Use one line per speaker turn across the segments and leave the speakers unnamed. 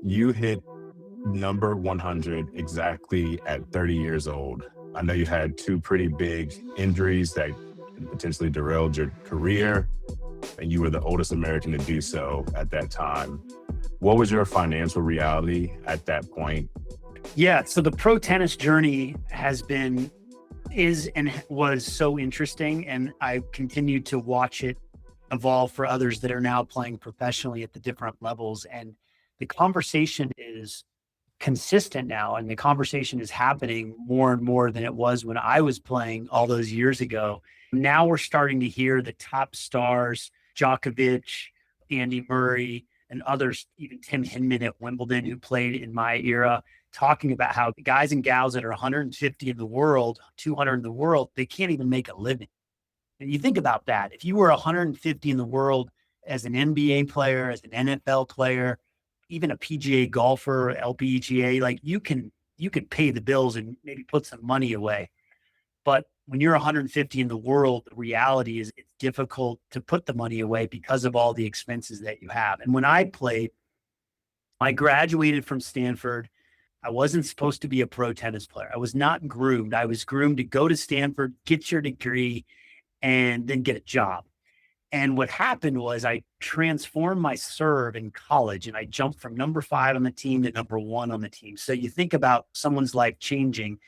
You hit number 100 exactly at 30 years old. I know you had two pretty big injuries that potentially derailed your career, and you were the oldest American to do so at that time. What was your financial reality at that point?
Yeah. So the pro tennis journey is and was so interesting. And I continue to watch it evolve for others that are now playing professionally at the different levels. And the conversation is consistent now. And the conversation is happening more and more than it was when I was playing all those years ago. Now we're starting to hear the top stars, Djokovic, Andy Murray, and others, even Tim Hinman at Wimbledon, who played in my era, talking about how the guys and gals that are 150 in the world, 200 in the world, they can't even make a living. And you think about that. If you were 150 in the world as an NBA player, as an NFL player, even a PGA golfer, LPGA, like you can pay the bills and maybe put some money away. But when you're 150 in the world, the reality is it's difficult to put the money away because of all the expenses that you have. And when I played, I graduated from Stanford. I wasn't supposed to be a pro tennis player. I was not groomed. I was groomed to go to Stanford, get your degree, and then get a job. And what happened was I transformed my serve in college and I jumped from number 5 on the team to number 1 on the team. So you think about someone's life changing,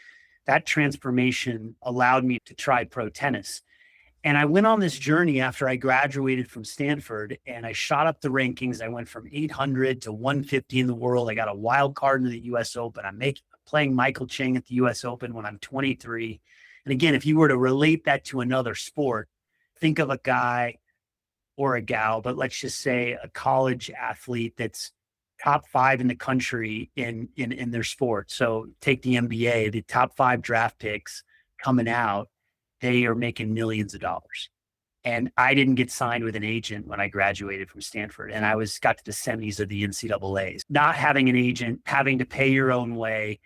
that transformation allowed me to try pro tennis. And I went on this journey after I graduated from Stanford and I shot up the rankings. I went from 800 to 150 in the world. I got a wild card in the US Open. Playing Michael Chang at the US Open when I'm 23. And again, if you were to relate that to another sport, think of a guy or a gal, but let's just say a college athlete that's top 5 in the country in their sport. So take the NBA, the top 5 draft picks coming out, they are making millions of dollars. And I didn't get signed with an agent when I graduated from Stanford. And got to the semis of the NCAAs. Not having an agent, having to pay your own way,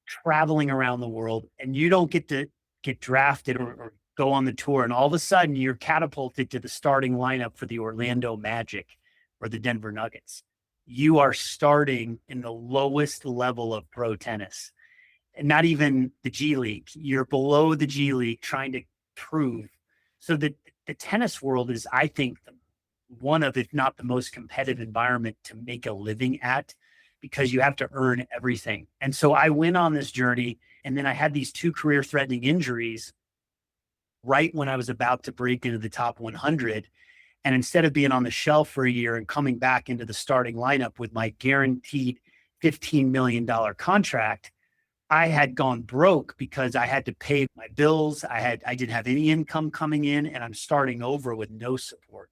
traveling around the world, and you don't get to get drafted or go on the tour. And all of a sudden you're catapulted to the starting lineup for the Orlando Magic or the Denver Nuggets. You are starting in the lowest level of pro tennis and not even the G League. You're below the G League trying to prove. So the tennis world is, I think, one of, if not the most competitive environment to make a living at, because you have to earn everything. And so I went on this journey, and then I had these 2 career threatening injuries right when I was about to break into the top 100. And instead of being on the shelf for a year and coming back into the starting lineup with my guaranteed $15 million contract, I had gone broke because I had to pay my bills. I didn't have any income coming in, and I'm starting over with no support.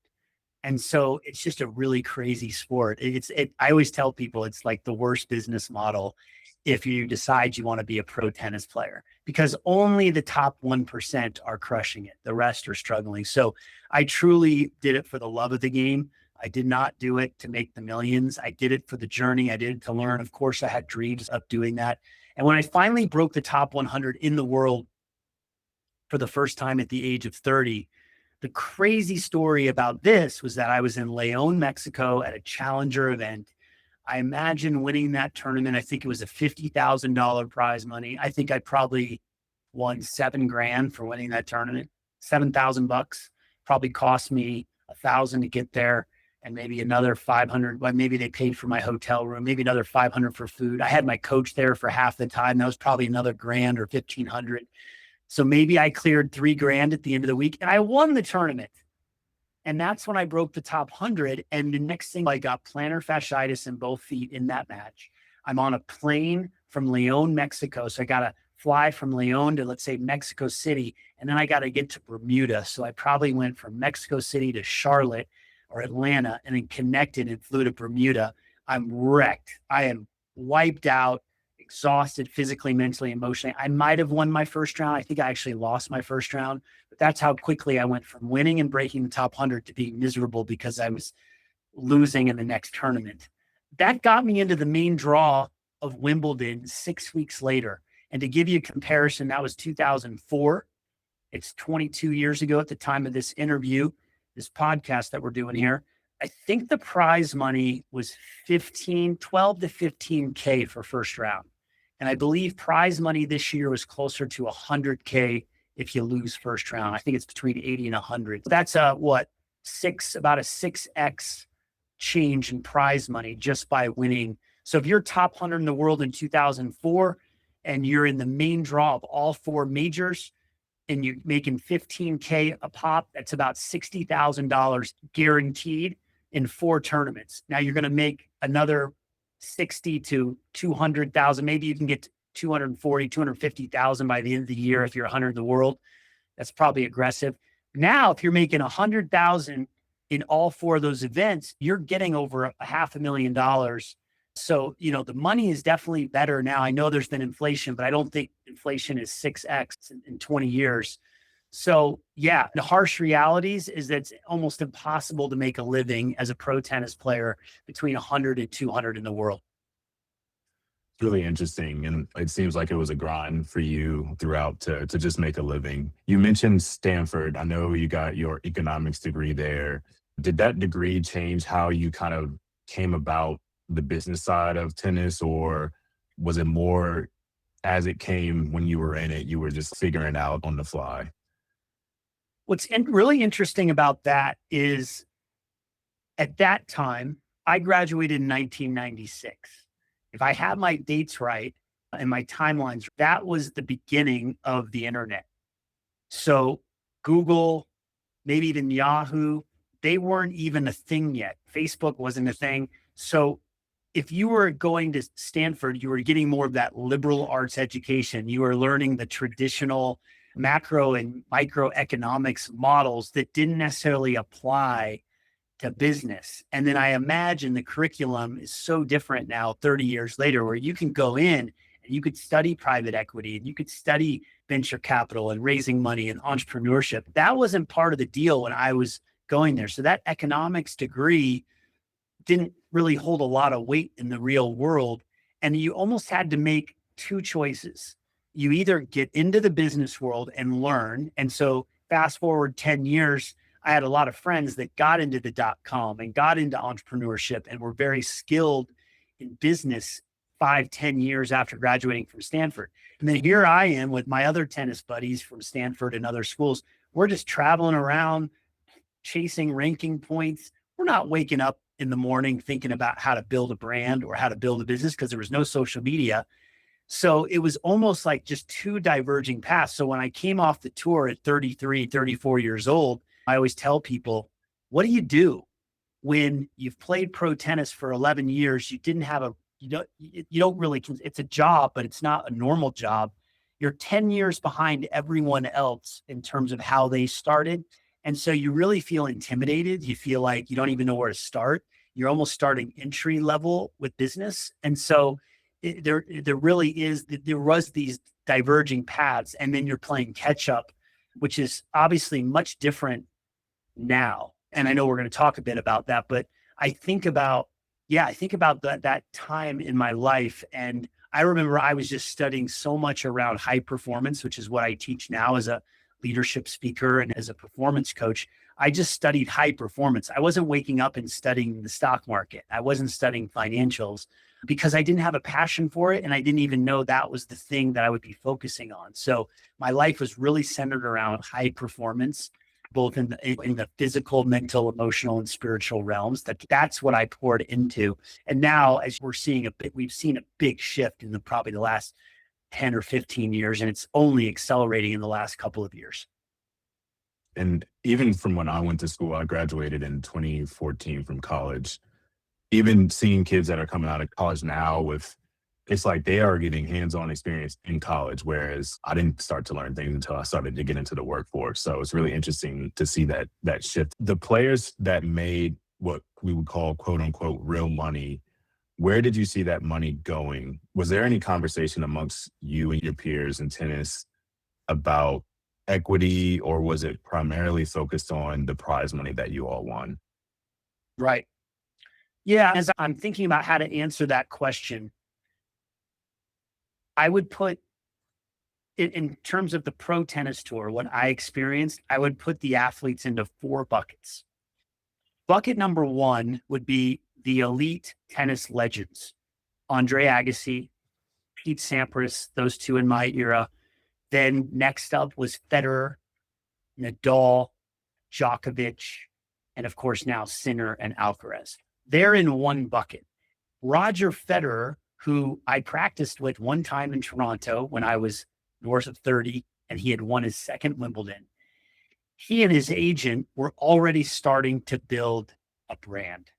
And so it's just a really crazy sport. I always tell people it's like the worst business model if you decide you want to be a pro tennis player, because only the top 1% are crushing it. The rest are struggling. So I truly did it for the love of the game. I did not do it to make the millions. I did it for the journey. I did it to learn. Of course, I had dreams of doing that. And when I finally broke the top 100 in the world for the first time at the age of 30, the crazy story about this was that I was in Leon, Mexico at a challenger event. I imagine winning that tournament. I think it was a $50,000 prize money. I think I probably won $7,000 for winning that tournament. $7,000 probably cost me $1,000 to get there, and maybe another 500. Well, maybe they paid for my hotel room, maybe another 500 for food. I had my coach there for half the time. That was probably another grand or 1,500. So maybe I cleared $3,000 at the end of the week, and I won the tournament. And that's when I broke the top 100. And the next thing, I got plantar fasciitis in both feet in that match. I'm on a plane from Leon, Mexico. So I got to fly from Leon to, let's say, Mexico City. And then I got to get to Bermuda. So I probably went from Mexico City to Charlotte or Atlanta and then connected and flew to Bermuda. I'm wrecked. I am wiped out, exhausted physically, mentally, emotionally. I might have won my first round. I think I actually lost my first round, but that's how quickly I went from winning and breaking the top 100 to being miserable because I was losing in the next tournament. That got me into the main draw of Wimbledon 6 weeks later. And to give you a comparison, that was 2004. It's 22 years ago at the time of this interview, this podcast that we're doing here. I think the prize money was 12 to 15K for first round. And I believe prize money this year was closer to 100K if you lose first round. I think it's between 80 and 100. That's about a 6X change in prize money just by winning. So if you're top 100 in the world in 2004 and you're in the main draw of all four majors, and you're making 15K a pop, that's about $60,000 guaranteed in four tournaments. Now you're going to make another 60 to 200,000. Maybe you can get 240, 250,000 by the end of the year if you're 100 in the world. That's probably aggressive. Now, if you're making 100,000 in all four of those events, you're getting over $500,000. So, the money is definitely better now. I know there's been inflation, but I don't think inflation is 6X in 20 years. So, yeah, the harsh realities is that it's almost impossible to make a living as a pro tennis player between 100 and 200 in the world.
Really interesting. And it seems like it was a grind for you throughout to just make a living. You mentioned Stanford. I know you got your economics degree there. Did that degree change how you kind of came about the business side of tennis, or was it more as it came when you were in it, you were just figuring it out on the fly?
Really interesting about that is at that time, I graduated in 1996. If I have my dates right and my timelines, that was the beginning of the internet. So Google, maybe even Yahoo, they weren't even a thing yet. Facebook wasn't a thing. So if you were going to Stanford, you were getting more of that liberal arts education. You were learning the traditional macro and microeconomics models that didn't necessarily apply to business. And then I imagine the curriculum is so different now, 30 years later, where you can go in and you could study private equity and you could study venture capital and raising money and entrepreneurship. That wasn't part of the deal when I was going there. So that economics degree didn't really hold a lot of weight in the real world. And you almost had to make two choices. You either get into the business world and learn. And so fast forward 10 years, I had a lot of friends that got into the .com and got into entrepreneurship and were very skilled in business 5, 10 years after graduating from Stanford. And then here I am with my other tennis buddies from Stanford and other schools. We're just traveling around, chasing ranking points. We're not waking up in the morning thinking about how to build a brand or how to build a business because there was no social media. So it was almost like just two diverging paths. So when I came off the tour at 33, 34 years old, I always tell people, what do you do when you've played pro tennis for 11 years? You didn't have you don't really, it's a job, but it's not a normal job. You're 10 years behind everyone else in terms of how they started. And so you really feel intimidated. You feel like you don't even know where to start. You're almost starting entry level with business. And so there was these diverging paths, and then you're playing catch up, which is obviously much different now. And I know we're going to talk a bit about that, but I think about, that time in my life. And I remember I was just studying so much around high performance, which is what I teach now as a leadership speaker and as a performance coach. I just studied high performance. I wasn't waking up and studying the stock market. I wasn't studying financials because I didn't have a passion for it. And I didn't even know that was the thing that I would be focusing on. So my life was really centered around high performance, both in the physical, mental, emotional, and spiritual realms. That's what I poured into. And now, as we've seen a big shift in probably the last 10 or 15 years, and it's only accelerating in the last couple of years.
And even from when I went to school, I graduated in 2014 from college. Even seeing kids that are coming out of college now it's like they are getting hands-on experience in college, whereas I didn't start to learn things until I started to get into the workforce. So it's really interesting to see that shift. The players that made what we would call quote unquote real money, where did you see that money going? Was there any conversation amongst you and your peers in tennis about equity, or was it primarily focused on the prize money that you all won?
Right. Yeah. As I'm thinking about how to answer that question, I would put it in terms of the pro tennis tour, what I experienced, I would put the athletes into four buckets. Bucket number one would be the elite tennis legends, Andre Agassi, Pete Sampras, those two in my era. Then next up was Federer, Nadal, Djokovic, and of course now Sinner and Alcaraz. They're in one bucket. Roger Federer, who I practiced with one time in Toronto when I was north of 30 and he had won his second Wimbledon, he and his agent were already starting to build a brand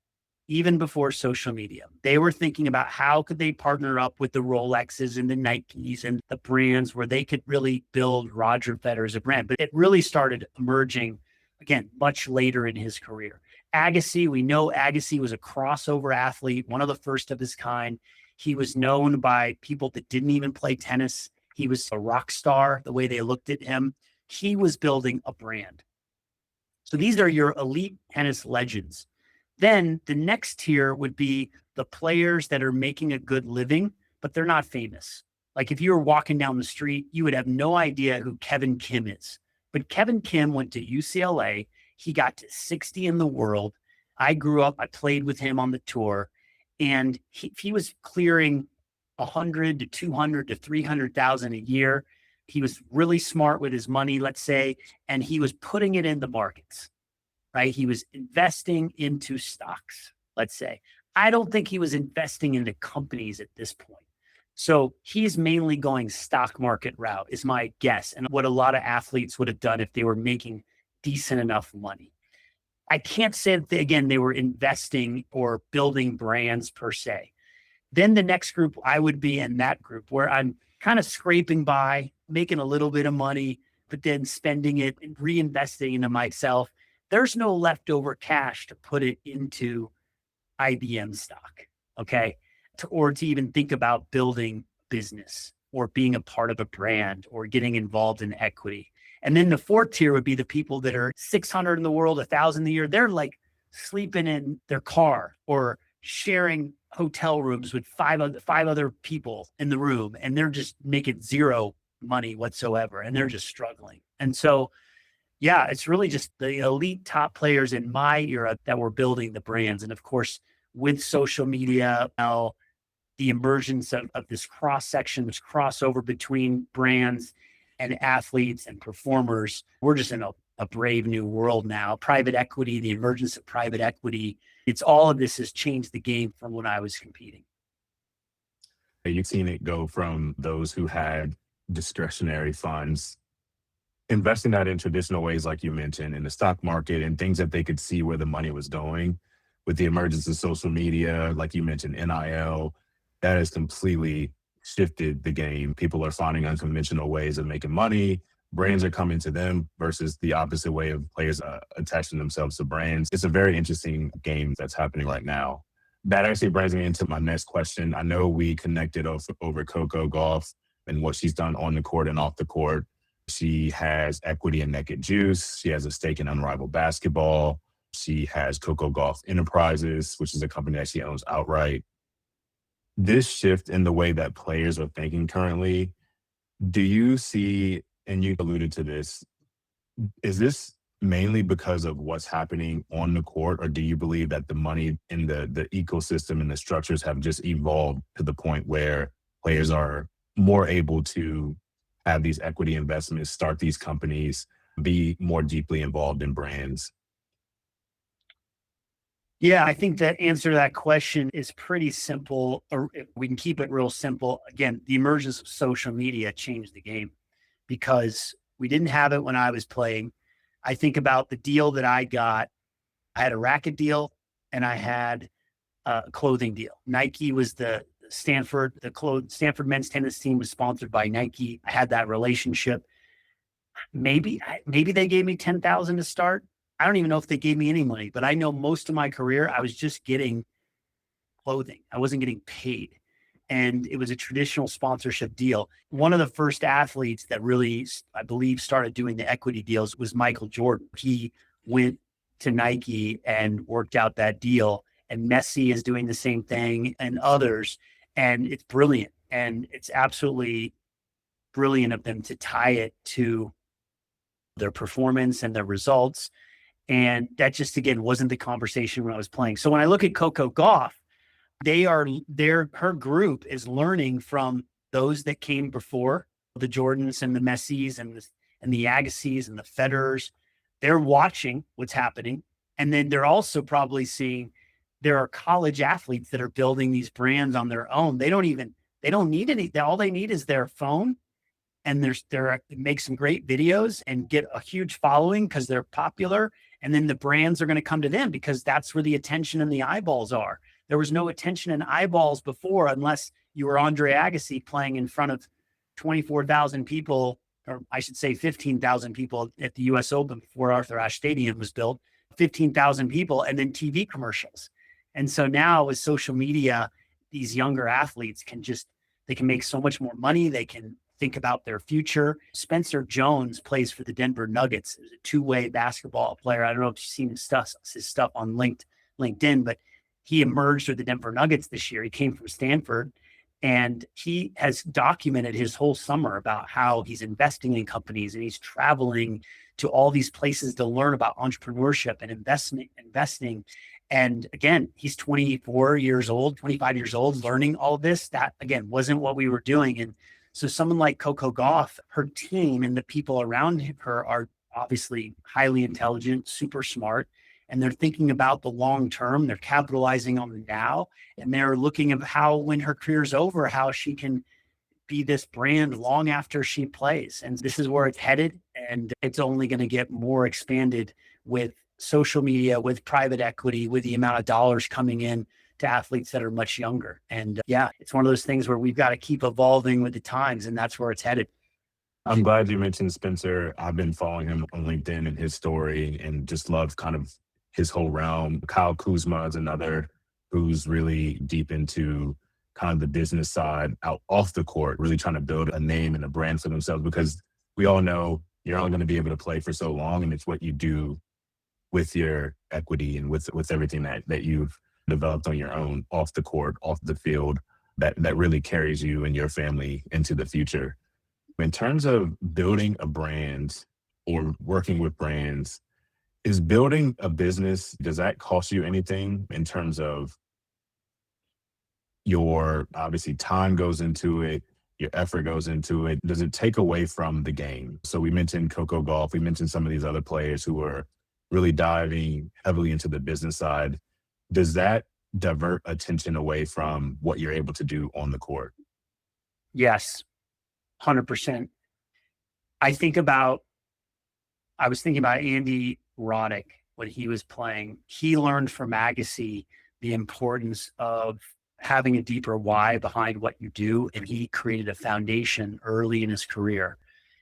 even before social media. They were thinking about how could they partner up with the Rolexes and the Nikes and the brands where they could really build Roger Federer as a brand. But it really started emerging, again, much later in his career. Agassi, we know Agassi was a crossover athlete, one of the first of his kind. He was known by people that didn't even play tennis. He was a rock star, the way they looked at him. He was building a brand. So these are your elite tennis legends. Then the next tier would be the players that are making a good living, but they're not famous. Like if you were walking down the street, you would have no idea who Kevin Kim is. But Kevin Kim went to UCLA. He got to 60 in the world. I grew up, I played with him on the tour, and he was clearing 100 to 200 to 300,000 a year. He was really smart with his money, let's say, and he was putting it in the markets, right? He was investing into stocks, let's say. I don't think he was investing into companies at this point. So he's mainly going stock market route, is my guess, and what a lot of athletes would have done if they were making decent enough money. I can't say that, again, they were investing or building brands per se. Then the next group, I would be in that group where I'm kind of scraping by, making a little bit of money, but then spending it and reinvesting into myself. There's no leftover cash to put it into IBM stock, okay? Or to even think about building business or being a part of a brand or getting involved in equity. And then the fourth tier would be the people that are 600 in the world, 1,000 a year. They're like sleeping in their car or sharing hotel rooms with five other people in the room, and they're just making zero money whatsoever, and they're just struggling. And so, yeah, it's really just the elite top players in my era that were building the brands. And of course, with social media, now the emergence of this cross section, this crossover between brands and athletes and performers, we're just in a brave new world now. Private equity, the emergence of private equity, it's all of this has changed the game from when I was competing.
You've seen it go from those who had discretionary funds, investing that in traditional ways, like you mentioned, in the stock market and things that they could see where the money was going. With the emergence of social media, like you mentioned, NIL, that has completely shifted the game. People are finding unconventional ways of making money. Brands are coming to them versus the opposite way of players attaching themselves to brands. It's a very interesting game that's happening right now. That actually brings me into my next question. I know we connected over Coco Gauff and what she's done on the court and off the court. She has equity in Naked Juice. She has a stake in Unrivaled Basketball. She has Coco Gauff Enterprises, which is a company that she owns outright. This shift in the way that players are thinking currently, do you see, and you alluded to this, is this mainly because of what's happening on the court, or do you believe that the money in the ecosystem and the structures have just evolved to the point where players are more able to have these equity investments, start these companies, be more deeply involved in brands?
Yeah, I think that answer to that question is pretty simple. Or we can keep it real simple. Again, the emergence of social media changed the game because we didn't have it when I was playing. I think about the deal that I got. I had a racket deal and I had a clothing deal. Nike was the Stanford men's tennis team was sponsored by Nike. I had that relationship. Maybe they gave me 10,000 to start. I don't even know if they gave me any money, but I know most of my career I was just getting clothing. I wasn't getting paid. And it was a traditional sponsorship deal. One of the first athletes that really, I believe, started doing the equity deals was Michael Jordan. He went to Nike and worked out that deal. And Messi is doing the same thing and others. And it's brilliant. And it's absolutely brilliant of them to tie it to their performance and their results. And that just, again, wasn't the conversation when I was playing. So when I look at Coco Gauff, her group is learning from those that came before, the Jordans and the Messis and the Agassi's and the Federers. They're watching what's happening. And then they're also probably seeing there are college athletes that are building these brands on their own. They don't need any, all they need is their phone, and they're make some great videos and get a huge following because they're popular. And then the brands are going to come to them because that's where the attention and the eyeballs are. There was no attention and eyeballs before unless you were Andre Agassi playing in front of 24,000 people, or I should say 15,000 people at the US Open before Arthur Ashe Stadium was built, 15,000 people, and then TV commercials. And so now with social media, these younger athletes they can make so much more money. They can think about their future. Spencer Jones plays for the Denver Nuggets. He's a two-way basketball player. I don't know if you've seen his stuff on LinkedIn, but he emerged with the Denver Nuggets this year. He came from Stanford, and he has documented his whole summer about how he's investing in companies, and he's traveling to all these places to learn about entrepreneurship and investing. And again, he's 24 years old, 25 years old, learning all of this. That, again, wasn't what we were doing. And so someone like Coco Gauff, her team and the people around her are obviously highly intelligent, super smart, and they're thinking about the long term. They're capitalizing on the now, and they're looking at how, when her career's over, how she can be this brand long after she plays. And this is where it's headed. And it's only going to get more expanded with social media, with private equity, with the amount of dollars coming in to athletes that are much younger. And yeah, it's one of those things where we've got to keep evolving with the times, and that's where it's headed.
I'm glad you mentioned Spencer. I've been following him on LinkedIn and his story and just love kind of his whole realm. Kyle Kuzma is another who's really deep into kind of the business side out off the court, really trying to build a name and a brand for themselves, because we all know you're only going to be able to play for so long, and it's what you do with your equity and with everything that you've developed on your own off the court, off the field, that really carries you and your family into the future. In terms of building a brand or working with brands, is building a business, does that cost you anything in terms of your, obviously, time goes into it, your effort goes into it? Does it take away from the game? So we mentioned Coco Gauff, we mentioned some of these other players who are really diving heavily into the business side. Does that divert attention away from what you're able to do on the court?
Yes, 100%. I was thinking about Andy Roddick when he was playing. He learned from Agassi the importance of having a deeper why behind what you do, and he created a foundation early in his career.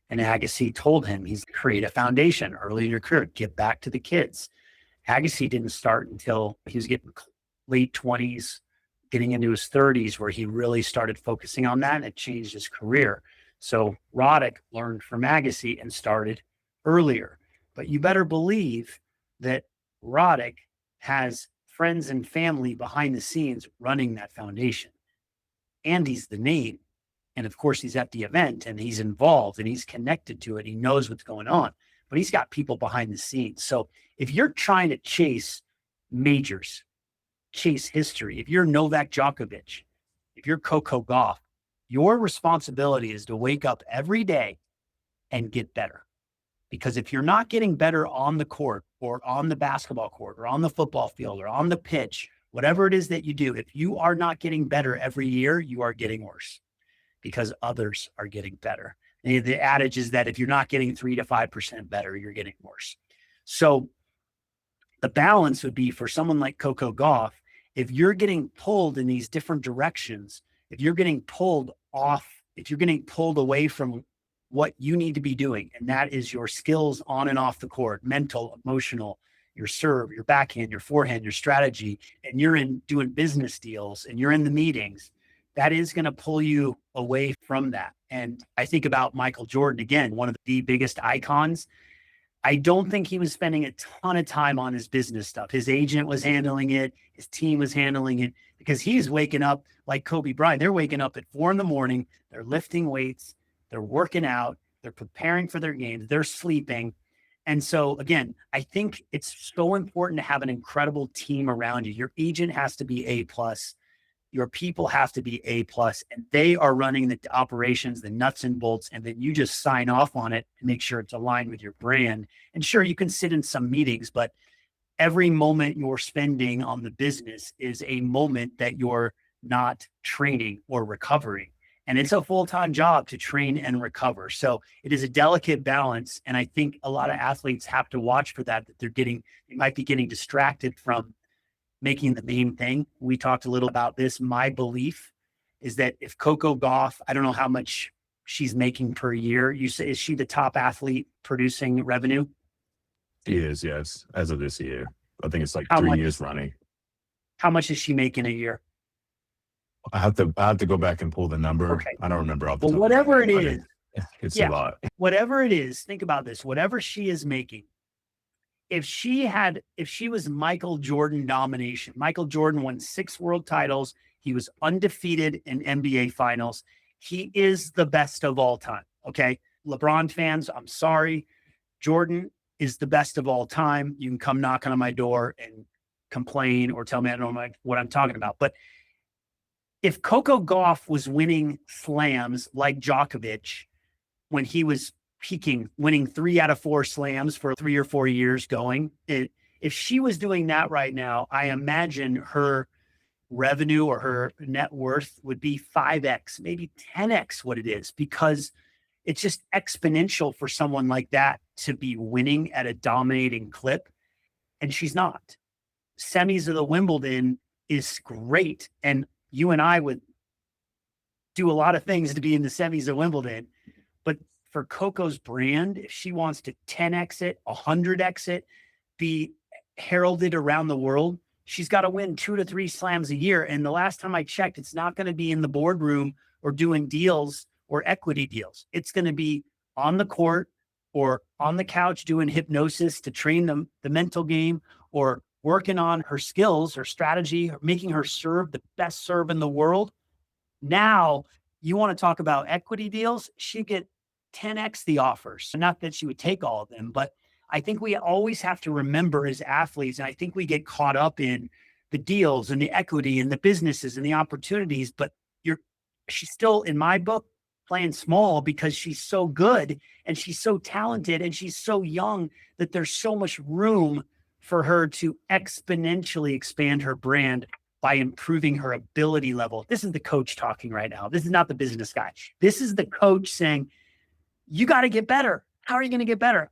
And Agassi told him, he's create a foundation early in your career, give back to the kids. Agassi didn't start until he was getting late 20s, getting into his 30s, where he really started focusing on that, and it changed his career. So Roddick learned from Agassi and started earlier. But you better believe that Roddick has friends and family behind the scenes running that foundation. Andy's the name. And of course, he's at the event and he's involved and he's connected to it. He knows what's going on, but he's got people behind the scenes. So if you're trying to chase majors, chase history, if you're Novak Djokovic, if you're Coco Gauff, your responsibility is to wake up every day and get better. Because if you're not getting better on the court or on the basketball court or on the football field or on the pitch, whatever it is that you do, if you are not getting better every year, you are getting worse because others are getting better. And the adage is that if you're not getting 3 to 5% better, you're getting worse. So the balance would be for someone like Coco Gauff, if you're getting pulled in these different directions, if you're getting pulled off, if you're getting pulled away from what you need to be doing, and that is your skills on and off the court, mental, emotional, your serve, your backhand, your forehand, your strategy, and you're in doing business deals and you're in the meetings, that is going to pull you away from that. And I think about Michael Jordan, again, one of the biggest icons. I don't think he was spending a ton of time on his business stuff. His agent was handling it. His team was handling it because he's waking up like Kobe Bryant. They're waking up at 4 a.m. They're lifting weights. They're working out. They're preparing for their games. They're sleeping. And so again, I think it's so important to have an incredible team around you. Your agent has to be A plus. Your people have to be A plus, and they are running the operations, the nuts and bolts, and then you just sign off on it and make sure it's aligned with your brand. And sure, you can sit in some meetings, but every moment you're spending on the business is a moment that you're not training or recovering. And it's a full-time job to train and recover. So it is a delicate balance. And I think a lot of athletes have to watch for that, they might be getting distracted from making the main thing. We talked a little about this. My belief is that if Coco Gauff, I don't know how much she's making per year. You say, is she the top athlete producing revenue?
He is, yes, as of this year. I think it's like
How
3
much,
years running.
how much is she making a year?
I have to go back and pull the number.
Okay.
I don't remember off the
Well,
top of my
whatever
head,
it
but
is,
it's a
yeah,
lot.
whatever it is, think about this. Whatever she is making, if she was Michael Jordan domination, Michael Jordan won 6 world titles. He was undefeated in NBA finals. He is the best of all time. Okay. LeBron fans, I'm sorry. Jordan is the best of all time. You can come knocking on my door and complain or tell me I don't know what I'm talking about. But if Coco Gauff was winning slams like Djokovic when he was peaking, winning 3 out of 4 slams for 3 or 4 years going, if she was doing that right now, I imagine her revenue or her net worth would be 5x, maybe 10x what it is, because it's just exponential for someone like that to be winning at a dominating clip. And she's not. Semis of the Wimbledon is great. And you and I would do a lot of things to be in the semis of Wimbledon. But for Coco's brand, if she wants to 10x it, 100x it, be heralded around the world, she's got to win 2 to 3 slams a year. And the last time I checked, it's not going to be in the boardroom or doing deals or equity deals. It's going to be on the court or on the couch doing hypnosis to train them the mental game, or working on her skills, her strategy, making her serve the best serve in the world. Now, you want to talk about equity deals? She get 10x the offers. Not that she would take all of them, but I think we always have to remember as athletes, and I think we get caught up in the deals and the equity and the businesses and the opportunities, but she's still, in my book, playing small because she's so good and she's so talented and she's so young that there's so much room for her to exponentially expand her brand by improving her ability level. This is the coach talking right now. This is not the business guy. This is the coach saying, you got to get better. How are you going to get better?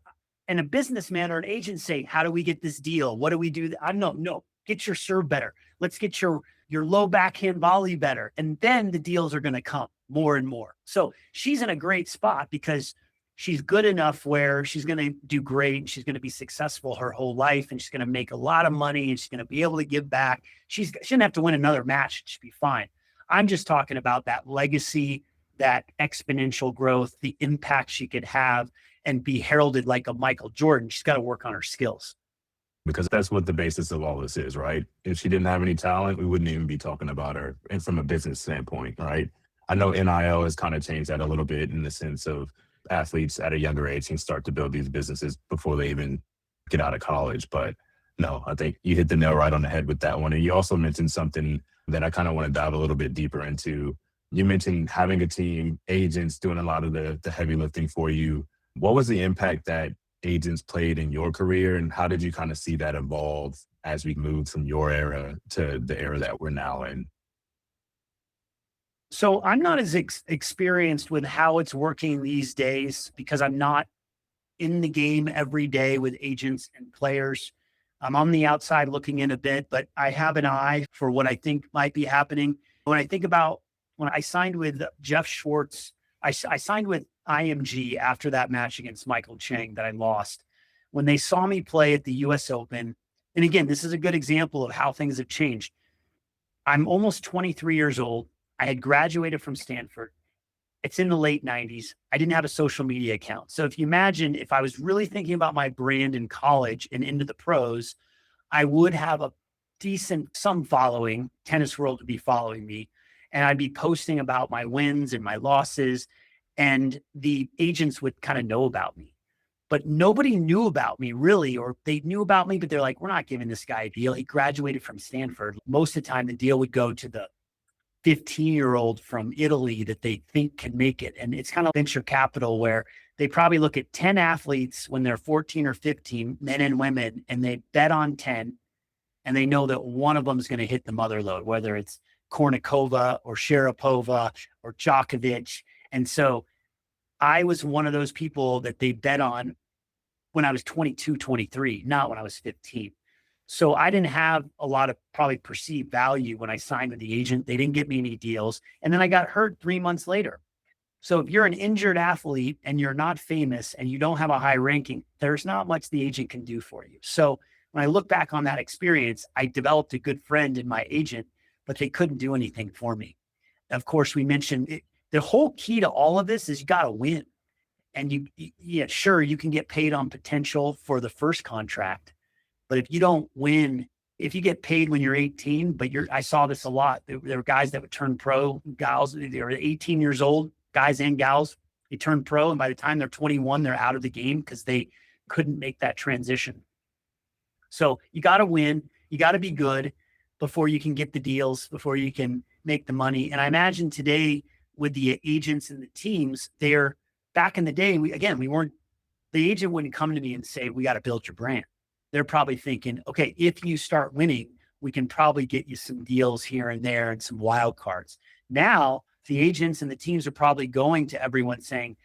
And a businessman or an agent say, how do we get this deal? What do we do? I don't know. No, get your serve better. Let's get your low backhand volley better. And then the deals are going to come more and more. So she's in a great spot because she's good enough where she's going to do great. And she's going to be successful her whole life. And she's going to make a lot of money and she's going to be able to give back. She shouldn't have to win another match. She'd be fine. I'm just talking about that legacy, that exponential growth, the impact she could have and be heralded like a Michael Jordan. She's got to work on her skills.
Because that's what the basis of all this is, right? If she didn't have any talent, we wouldn't even be talking about her, and from a business standpoint, right? I know NIL has kind of changed that a little bit in the sense of athletes at a younger age can start to build these businesses before they even get out of college. But no, I think you hit the nail right on the head with that one. And you also mentioned something that I kind of want to dive a little bit deeper into. You mentioned having a team, agents doing a lot of the heavy lifting for you. What was the impact that agents played in your career, and how did you kind of see that evolve as we moved from your era to the era that we're now in?
So I'm not as experienced with how it's working these days because I'm not in the game every day with agents and players. I'm on the outside looking in a bit, but I have an eye for what I think might be happening. When I think about when I signed with Jeff Schwartz, I signed with IMG after that match against Michael Chang that I lost. When they saw me play at the US Open, and again, this is a good example of how things have changed. I'm almost 23 years old. I had graduated from Stanford. It's in the late 90s. I didn't have a social media account. So if you imagine if I was really thinking about my brand in college and into the pros, I would have a decent, some following. Tennis World would be following me. And I'd be posting about my wins and my losses. And the agents would kind of know about me. but nobody knew about me really, or they knew about me, but they're like, we're not giving this guy a deal. He graduated from Stanford. Most of the time, the deal would go to the 15-year-old from Italy that they think can make it. And it's kind of venture capital where they probably look at 10 athletes when they're 14 or 15, men and women, and they bet on 10, and they know that one of them is going to hit the mother load, whether it's Kornikova or Sharapova or Djokovic. And so I was one of those people that they bet on when I was 22, 23, not when I was 15. So I didn't have a lot of probably perceived value when I signed with the agent. They didn't get me any deals. And then I got hurt 3 months later. So if you're an injured athlete and you're not famous and you don't have a high ranking, there's not much the agent can do for you. So when I look back on that experience, I developed a good friend in my agent, but they couldn't do anything for me. Of course, we mentioned it, the whole key to all of this is you got to win. And yeah, sure, you can get paid on potential for the first contract, but if you don't win, if you get paid when you're 18, but I saw this a lot. There were guys that would turn pro, gals, they were 18 years old, guys and gals, they turn pro. And by the time they're 21, they're out of the game because they couldn't make that transition. So you got to win, you got to be good before you can get the deals, before you can make the money. And I imagine today with the agents and the teams, they're back in the day, we weren't, the agent wouldn't come to me and say, we got to build your brand. They're probably thinking, okay, if you start winning, we can probably get you some deals here and there and some wild cards. Now, the agents and the teams are probably going to everyone saying,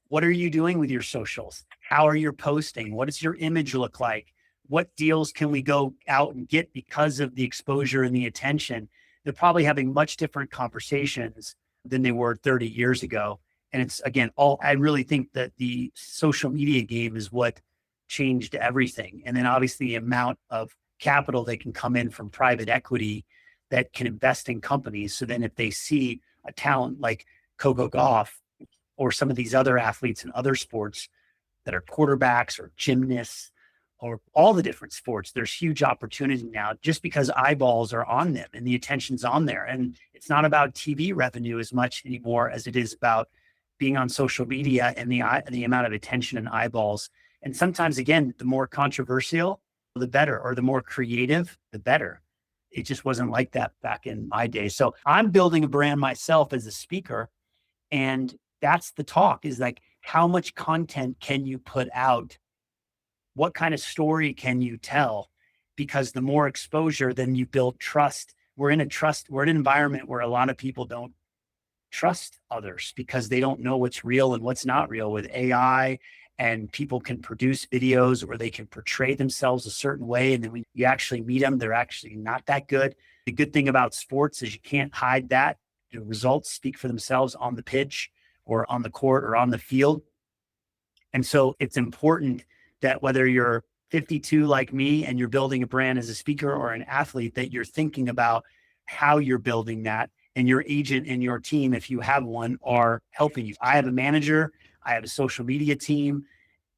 what are you doing with your socials? How are you posting? What does your image look like? What deals can we go out and get because of the exposure and the attention? They're probably having much different conversations than they were 30 years ago. And it's, again, I really think that the social media game is what changed everything. And then obviously the amount of capital that can come in from private equity that can invest in companies. So then if they see a talent like Coco Gauff or some of these other athletes in other sports that are quarterbacks or gymnasts or all the different sports, there's huge opportunity now just because eyeballs are on them and the attention's on there. And it's not about TV revenue as much anymore as it is about being on social media and the amount of attention and eyeballs. And sometimes, again, the more controversial, the better, or the more creative, the better. It just wasn't like that back in my day. So I'm building a brand myself as a speaker. And that's the talk, is like, how much content can you put out? What kind of story can you tell? Because the more exposure, then you build trust. We're in an environment where a lot of people don't trust others because they don't know what's real and what's not real with AI, and people can produce videos or they can portray themselves a certain way. And then when you actually meet them, they're actually not that good. The good thing about sports is you can't hide that. The results speak for themselves on the pitch or on the court or on the field. And so it's important that whether you're 52 like me and you're building a brand as a speaker or an athlete, that you're thinking about how you're building that, and your agent and your team, if you have one, are helping you. I have a manager, I have a social media team,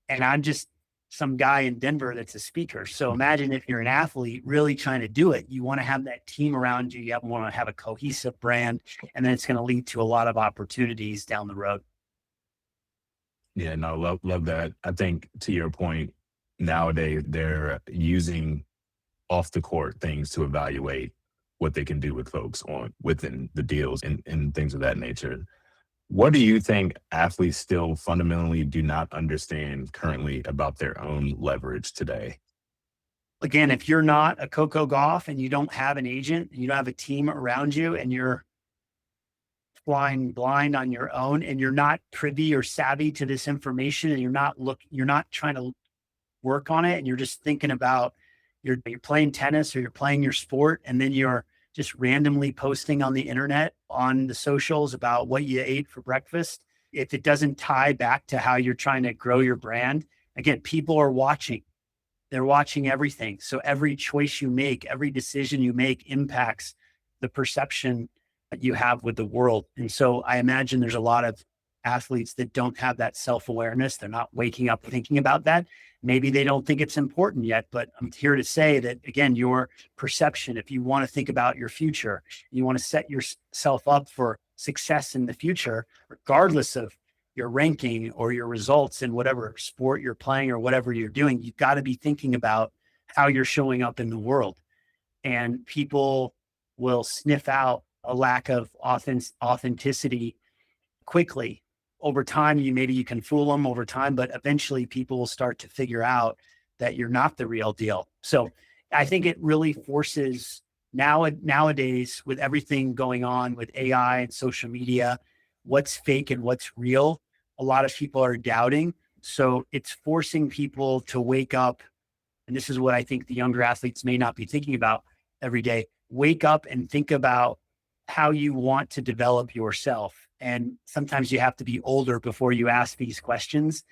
and I'm just some guy in Denver that's a speaker. So imagine if you're an athlete really trying to do it, you want to have that team around you. You want to have a cohesive brand, and then it's going to lead to a lot of opportunities down the road.
Yeah, no, love that. I think to your point, nowadays they're using off the court things to evaluate what they can do with folks on within the deals and things of that nature. What do you think athletes still fundamentally do not understand currently about their own leverage today?
Again, if you're not a Coco Gauff and you don't have an agent, you don't have a team around you, and you're flying blind on your own, and you're not privy or savvy to this information, and you're not trying to work on it, and you're just thinking about you're playing tennis or you're playing your sport, and then you're just randomly posting on the internet, on the socials, about what you ate for breakfast. If it doesn't tie back to how you're trying to grow your brand, again, people are watching. They're watching everything. So every choice you make, every decision you make impacts the perception that you have with the world. And so I imagine there's a lot of athletes that don't have that self-awareness. They're not waking up thinking about that. Maybe they don't think it's important yet, but I'm here to say that, again, your perception, if you want to think about your future, you want to set yourself up for success in the future, regardless of your ranking or your results in whatever sport you're playing or whatever you're doing, you've got to be thinking about how you're showing up in the world. And people will sniff out a lack of authenticity quickly. Over time, maybe you can fool them over time, but eventually people will start to figure out that you're not the real deal. So I think it really forces nowadays, with everything going on with AI and social media, what's fake and what's real. A lot of people are doubting. So it's forcing people to wake up, and this is what I think the younger athletes may not be thinking about every day. Wake up and think about how you want to develop yourself. And sometimes you have to be older before you ask these questions,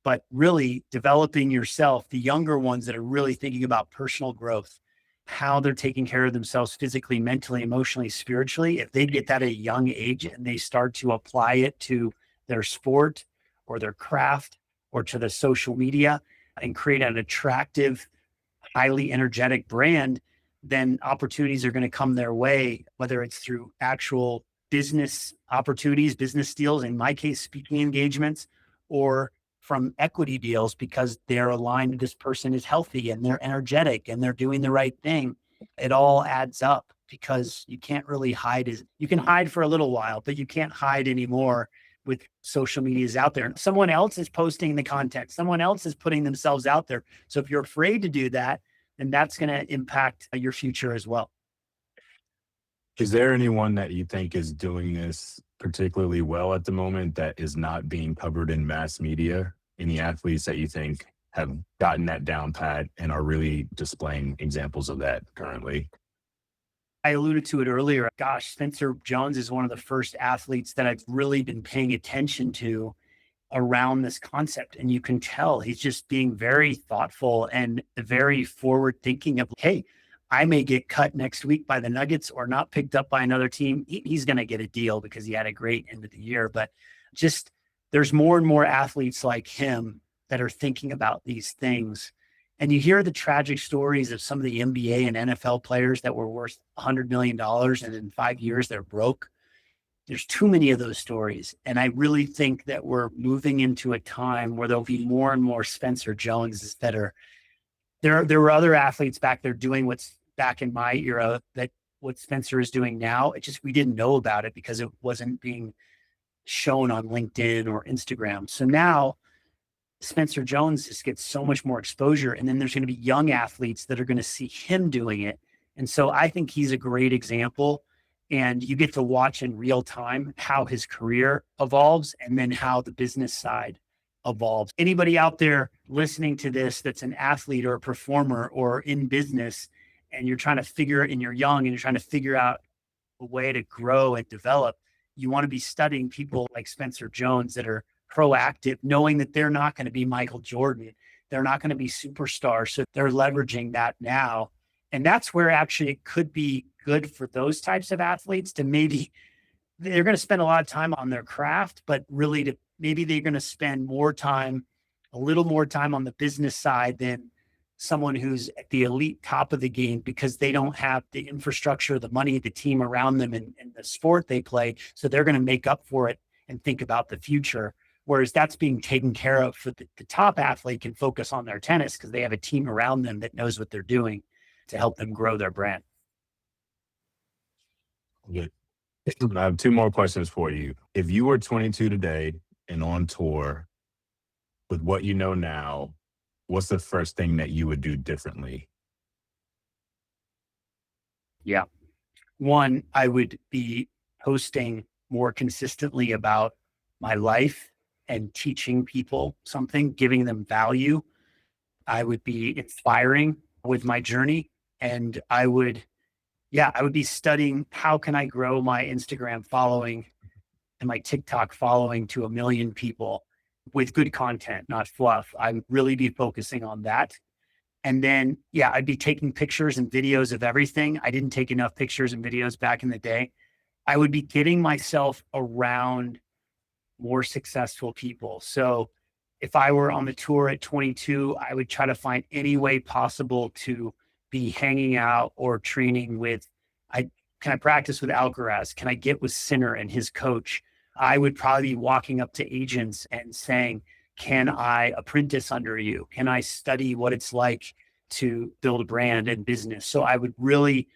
but really developing yourself, the younger ones that are really thinking about personal growth, how they're taking care of themselves physically, mentally, emotionally, spiritually. If they get that at a young age and they start to apply it to their sport or their craft or to the social media and create an attractive, highly energetic brand, then opportunities are going to come their way, whether it's through actual business opportunities, business deals, in my case, speaking engagements, or from equity deals because they're aligned. This person is healthy and they're energetic and they're doing the right thing. It all adds up because you can't really hide. You can hide for a little while, but you can't hide anymore with social medias out there. Someone else is posting the content. Someone else is putting themselves out there. So if you're afraid to do that, then that's going to impact your future as well.
Is there anyone that you think is doing this particularly well at the moment that is not being covered in mass media? Any athletes that you think have gotten that down pat and are really displaying examples of that currently?
I alluded to it earlier. Gosh, Spencer Jones is one of the first athletes that I've really been paying attention to around this concept. And you can tell he's just being very thoughtful and very forward thinking of, hey, I may get cut next week by the Nuggets or not picked up by another team. He's going to get a deal because he had a great end of the year. But just there's more and more athletes like him that are thinking about these things. And you hear the tragic stories of some of the NBA and NFL players that were worth $100 million and in 5 years they're broke. There's too many of those stories. And I really think that we're moving into a time where there'll be more and more Spencer Joneses that are there were other athletes back there doing what's back in my era that what Spencer is doing now. It just we didn't know about it because it wasn't being shown on LinkedIn or Instagram. So now Spencer Jones just gets so much more exposure. And then there's going to be young athletes that are going to see him doing it. And so I think he's a great example. And you get to watch in real time how his career evolves and then how the business side evolves. Anybody out there listening to this that's an athlete or a performer or in business, and you're trying to figure and you're young and you're trying to figure out a way to grow and develop, you want to be studying people like Spencer Jones that are proactive, knowing that they're not going to be Michael Jordan. They're not going to be superstars. So they're leveraging that now. And that's where actually it could be good for those types of athletes to maybe they're going to spend a lot of time on their craft, but really to maybe they're going to spend more time, a little more time on the business side than someone who's at the elite top of the game because they don't have the infrastructure, the money, the team around them and the sport they play. So they're going to make up for it and think about the future. Whereas that's being taken care of for the top athlete can focus on their tennis because they have a team around them that knows what they're doing to help them grow their brand.
Good. I have two more questions for you. If you were 22 today and on tour with what you know now, what's the first thing that you would do differently?
Yeah. One, I would be posting more consistently about my life and teaching people something, giving them value. I would be inspiring with my journey. And I would be studying how can I grow my Instagram following and my TikTok following to 1 million people with good content, not fluff. I would really be focusing on that. And then, I'd be taking pictures and videos of everything. I didn't take enough pictures and videos back in the day. I would be getting myself around more successful people. So if I were on the tour at 22, I would try to find any way possible to be hanging out or training with. I Can I practice with Alcaraz? Can I get with Sinner and his coach? I would probably be walking up to agents and saying, can I apprentice under you? Can I study what it's like to build a brand and business? So I would really,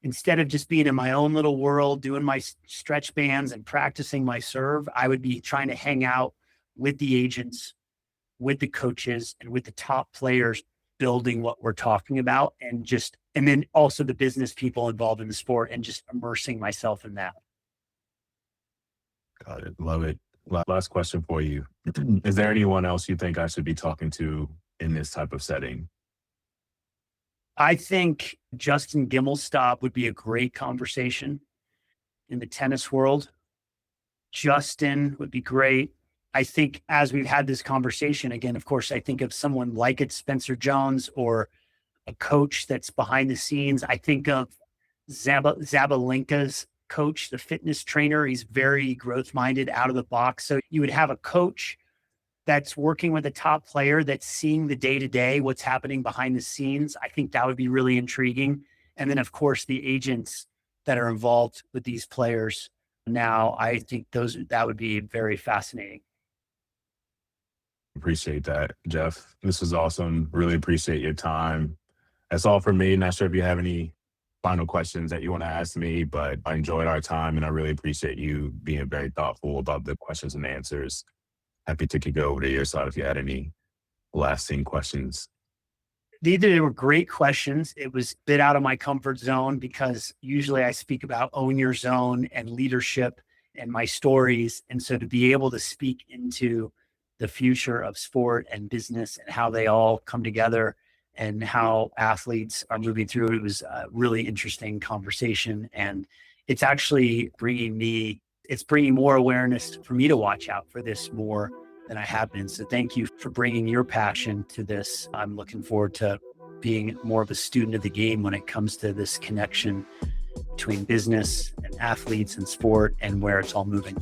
instead of just being in my own little world, doing my stretch bands and practicing my serve, I would be trying to hang out with the agents, with the coaches, and with the top players building what we're talking about, and then also the business people involved in the sport, and just immersing myself in that.
Got it. Love it. Last question for you. Is there anyone else you think I should be talking to in this type of setting?
I think Justin Gimelstob would be a great conversation in the tennis world. Justin would be great. I think as we've had this conversation, again, of course, I think of someone like it's Spencer Jones, or a coach that's behind the scenes. I think of Zabalenka's coach, the fitness trainer. He's very growth minded, out of the box. So you would have a coach that's working with a top player that's seeing the day to day, what's happening behind the scenes. I think that would be really intriguing. And then, of course, the agents that are involved with these players. Now, I think that would be very fascinating.
Appreciate that, Jeff. This was awesome. Really appreciate your time. That's all for me. Not sure if you have any final questions that you want to ask me, but I enjoyed our time and I really appreciate you being very thoughtful about the questions and answers. Happy to kick it over to your side if you had any lasting questions.
They were great questions. It was a bit out of my comfort zone, because usually I speak about own your zone and leadership and my stories. And so to be able to speak into the future of sport and business and how they all come together and how athletes are moving through it was a really interesting conversation. And it's actually bringing more awareness for me to watch out for this more than I have been. So thank you for bringing your passion to this. I'm looking forward to being more of a student of the game when it comes to this connection between business and athletes and sport and where it's all moving.